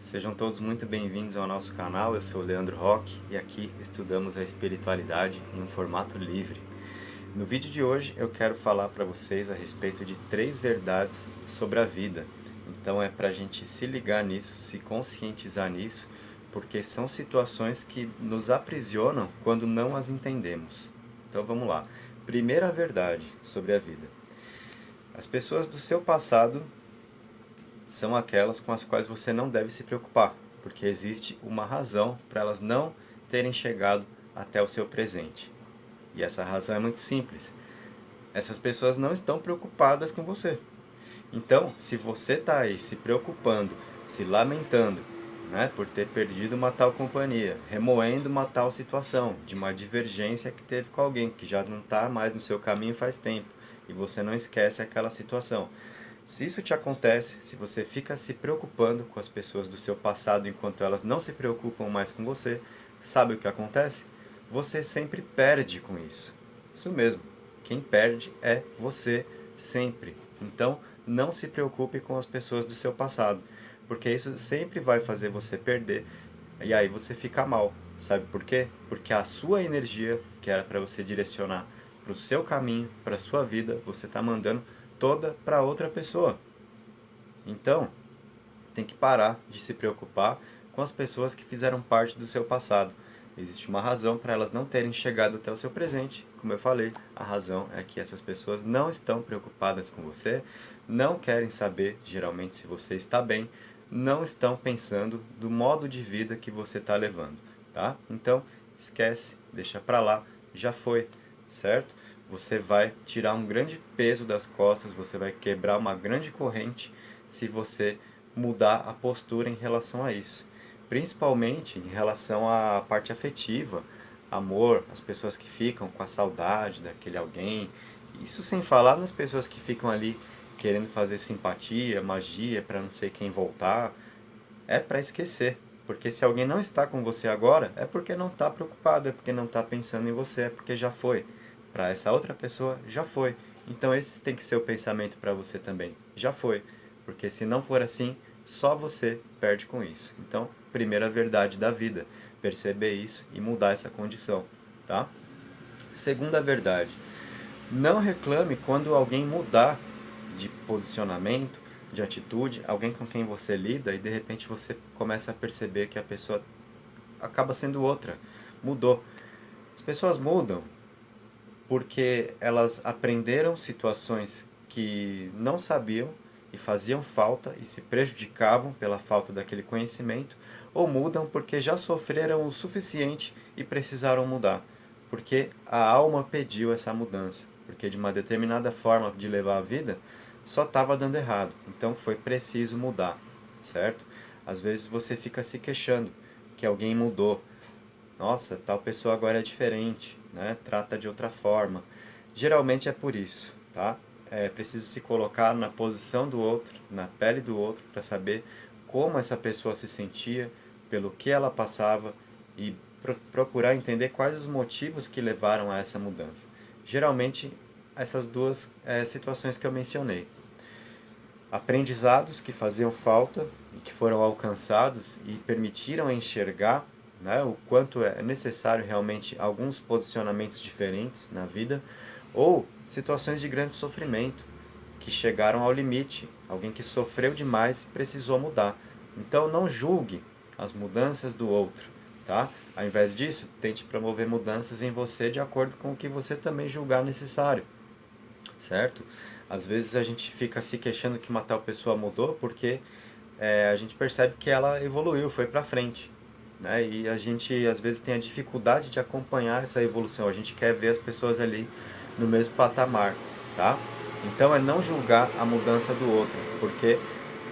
Sejam todos muito bem-vindos ao nosso canal. Eu sou o Leandro Roque e aqui estudamos a espiritualidade em um formato livre. No vídeo de hoje eu quero falar para vocês a respeito de 3 verdades sobre a vida. Então é para a gente se ligar nisso, se conscientizar nisso, porque são situações que nos aprisionam quando não as entendemos. Então vamos lá. Primeira verdade sobre a vida. As pessoas do seu passado são aquelas com as quais você não deve se preocupar, porque existe uma razão para elas não terem chegado até o seu presente. E essa razão é muito simples. Essas pessoas não estão preocupadas com você. Então, se você está aí se preocupando, se lamentando, né, por ter perdido uma tal companhia, remoendo uma tal situação, de uma divergência que teve com alguém que já não está mais no seu caminho faz tempo, e você não esquece aquela situação. Se isso te acontece, se você fica se preocupando com as pessoas do seu passado enquanto elas não se preocupam mais com você, sabe o que acontece? Você sempre perde com isso. Isso mesmo. Quem perde é você sempre. Então, não se preocupe com as pessoas do seu passado, porque isso sempre vai fazer você perder e aí você fica mal. Sabe por quê? Porque a sua energia, que era para você direcionar para o seu caminho, para a sua vida, você está mandando toda para outra pessoa. Então, tem que parar de se preocupar com as pessoas que fizeram parte do seu passado. Existe uma razão para elas não terem chegado até o seu presente. Como eu falei, a razão é que essas pessoas não estão preocupadas com você, não querem saber, geralmente, se você está bem, não estão pensando do modo de vida que você está levando, tá? Então, esquece, deixa para lá, já foi, certo? Você vai tirar um grande peso das costas, você vai quebrar uma grande corrente se você mudar a postura em relação a isso. Principalmente em relação à parte afetiva, amor, as pessoas que ficam com a saudade daquele alguém. Isso sem falar nas pessoas que ficam ali querendo fazer simpatia, magia para não sei quem voltar. É para esquecer. Porque se alguém não está com você agora, é porque não está preocupado, é porque não está pensando em você, é porque já foi. Para essa outra pessoa, já foi. Então esse tem que ser o pensamento para você também. Já foi. Porque se não for assim, só você perde com isso. Então, primeira verdade da vida, perceber isso e mudar essa condição, tá? Segunda verdade, não reclame quando alguém mudar de posicionamento, de atitude, alguém com quem você lida e de repente você começa a perceber que a pessoa acaba sendo outra, mudou. As pessoas mudam porque elas aprenderam situações que não sabiam e faziam falta e se prejudicavam pela falta daquele conhecimento, ou mudam porque já sofreram o suficiente e precisaram mudar, porque a alma pediu essa mudança, porque de uma determinada forma de levar a vida só estava dando errado, então foi preciso mudar, certo? Às vezes você fica se queixando que alguém mudou, nossa, tal pessoa agora é diferente, né? Trata de outra forma. Geralmente é por isso, tá? É preciso se colocar na posição do outro, na pele do outro, para saber como essa pessoa se sentia, pelo que ela passava e procurar entender quais os motivos que levaram a essa mudança. Geralmente, essas duas situações que eu mencionei. Aprendizados que faziam falta e que foram alcançados e permitiram enxergar, né, o quanto é necessário realmente alguns posicionamentos diferentes na vida, ou situações de grande sofrimento que chegaram ao limite, alguém que sofreu demais e precisou mudar. Então não julgue as mudanças do outro, tá? Ao invés disso, tente promover mudanças em você de acordo com o que você também julgar necessário, certo? Às vezes a gente fica se queixando que uma tal pessoa mudou porque a gente percebe que ela evoluiu, foi para frente, né? E a gente às vezes tem a dificuldade de acompanhar essa evolução. A gente quer ver as pessoas ali no mesmo patamar, tá? Então é não julgar a mudança do outro, porque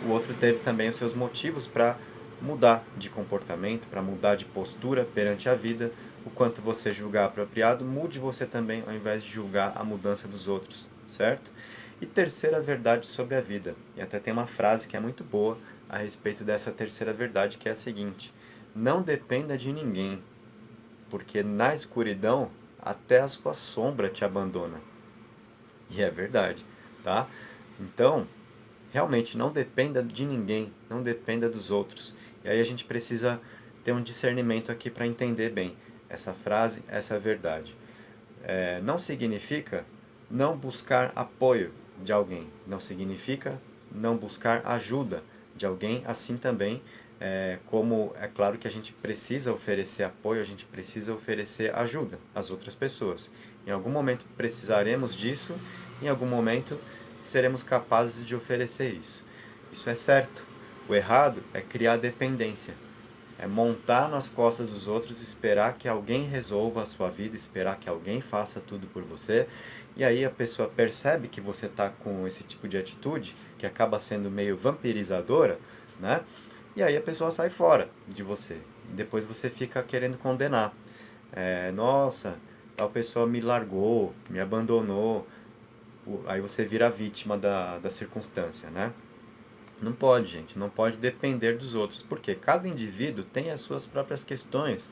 o outro teve também os seus motivos para mudar de comportamento, para mudar de postura perante a vida. O quanto você julgar apropriado, mude você também, ao invés de julgar a mudança dos outros, certo? E terceira verdade sobre a vida. E até tem uma frase que é muito boa a respeito dessa terceira verdade, que é a seguinte: não dependa de ninguém, porque na escuridão até a sua sombra te abandona. E é verdade, tá? Então, realmente não dependa de ninguém, não dependa dos outros. E aí a gente precisa ter um discernimento aqui para entender bem essa frase, essa verdade. Não significa não buscar apoio de alguém, não significa não buscar ajuda de alguém, assim também como é claro que a gente precisa oferecer apoio, a gente precisa oferecer ajuda às outras pessoas. Em algum momento precisaremos disso, em algum momento seremos capazes de oferecer isso. Isso é certo. O errado é criar dependência. É montar nas costas dos outros, esperar que alguém resolva a sua vida, esperar que alguém faça tudo por você. E aí a pessoa percebe que você está com esse tipo de atitude, que acaba sendo meio vampirizadora, né? E aí a pessoa sai fora de você. E depois você fica querendo condenar. Nossa, tal pessoa me largou, me abandonou. Aí você vira vítima da circunstância, né? Não pode, gente, não pode depender dos outros, porque cada indivíduo tem as suas próprias questões,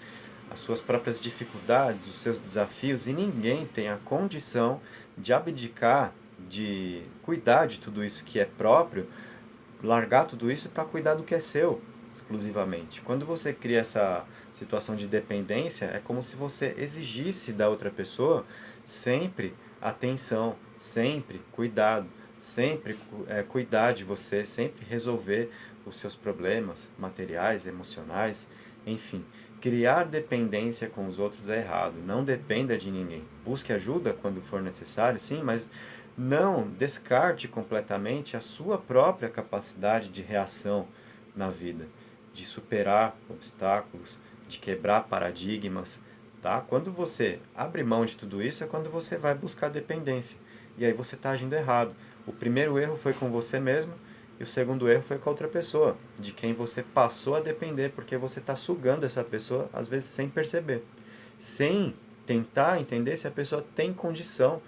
as suas próprias dificuldades, os seus desafios, e ninguém tem a condição de abdicar, de cuidar de tudo isso que é próprio, largar tudo isso para cuidar do que é seu, exclusivamente. Quando você cria essa situação de dependência, é como se você exigisse da outra pessoa sempre atenção, sempre cuidado, sempre cuidar de você, sempre resolver os seus problemas materiais, emocionais, enfim. Criar dependência com os outros é errado. Não dependa de ninguém. Busque ajuda quando for necessário, sim, mas não descarte completamente a sua própria capacidade de reação na vida, de superar obstáculos, de quebrar paradigmas, tá? Quando você abre mão de tudo isso é quando você vai buscar dependência. E aí você está agindo errado. O primeiro erro foi com você mesmo e o segundo erro foi com a outra pessoa, de quem você passou a depender, porque você está sugando essa pessoa, às vezes sem perceber, sem tentar entender se a pessoa tem condição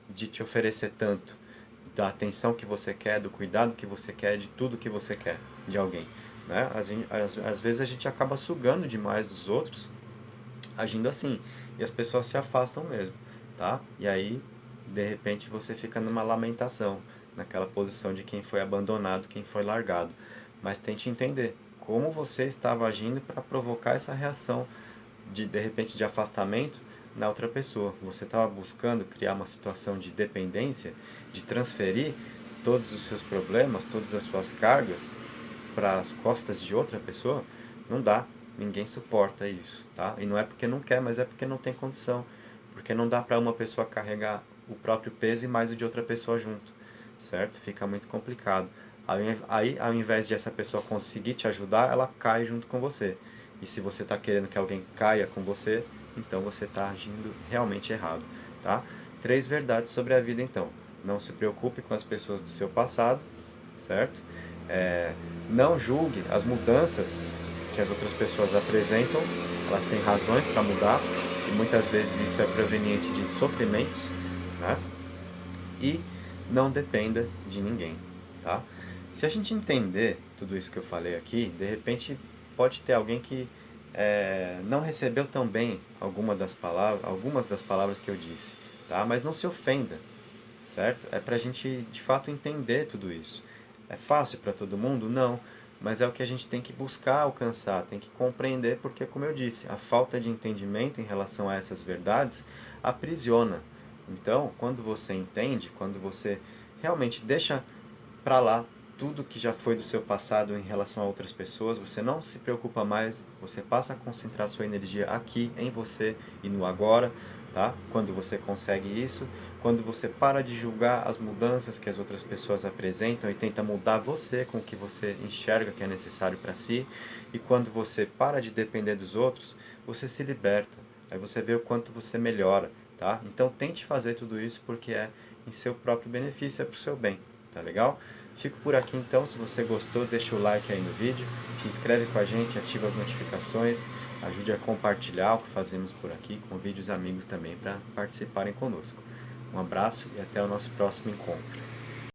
de te oferecer tanto, da atenção que você quer, do cuidado que você quer, de tudo que você quer de alguém. Né? Às vezes a gente acaba sugando demais dos outros, agindo assim, e as pessoas se afastam mesmo, tá? E aí, de repente, você fica numa lamentação, naquela posição de quem foi abandonado, quem foi largado. Mas tente entender como você estava agindo para provocar essa reação de repente de afastamento na outra pessoa. Você estava buscando criar uma situação de dependência, de transferir todos os seus problemas, todas as suas cargas para as costas de outra pessoa. Não dá, ninguém suporta isso, tá? E não é porque não quer, mas é porque não tem condição, porque não dá para uma pessoa carregar o próprio peso e mais o de outra pessoa junto, certo? Fica muito complicado. Aí, ao invés de essa pessoa conseguir te ajudar, ela cai junto com você. E se você está querendo que alguém caia com você, então você está agindo realmente errado, tá? 3 verdades sobre a vida, então. Não se preocupe com as pessoas do seu passado, certo? Não julgue as mudanças que as outras pessoas apresentam. Elas têm razões para mudar e muitas vezes isso é proveniente de sofrimentos, né? E não dependa de ninguém, tá? Se a gente entender tudo isso que eu falei aqui, de repente pode ter alguém que não recebeu tão bem algumas das palavras que eu disse, tá? Mas não se ofenda, certo? É pra gente de fato entender tudo isso. É fácil para todo mundo? Não, mas é o que a gente tem que buscar alcançar, tem que compreender, porque, como eu disse, a falta de entendimento em relação a essas verdades aprisiona. Então, quando você entende, quando você realmente deixa para lá tudo que já foi do seu passado em relação a outras pessoas, você não se preocupa mais, você passa a concentrar sua energia aqui, em você e no agora, tá? Quando você consegue isso, quando você para de julgar as mudanças que as outras pessoas apresentam e tenta mudar você com o que você enxerga que é necessário para si, e quando você para de depender dos outros, você se liberta. Aí você vê o quanto você melhora, tá? Então tente fazer tudo isso porque é em seu próprio benefício, é pro seu bem, tá legal? Fico por aqui então, se você gostou, deixa o like aí no vídeo, se inscreve com a gente, ativa as notificações, ajude a compartilhar o que fazemos por aqui, convide os amigos também para participarem conosco. Um abraço e até o nosso próximo encontro.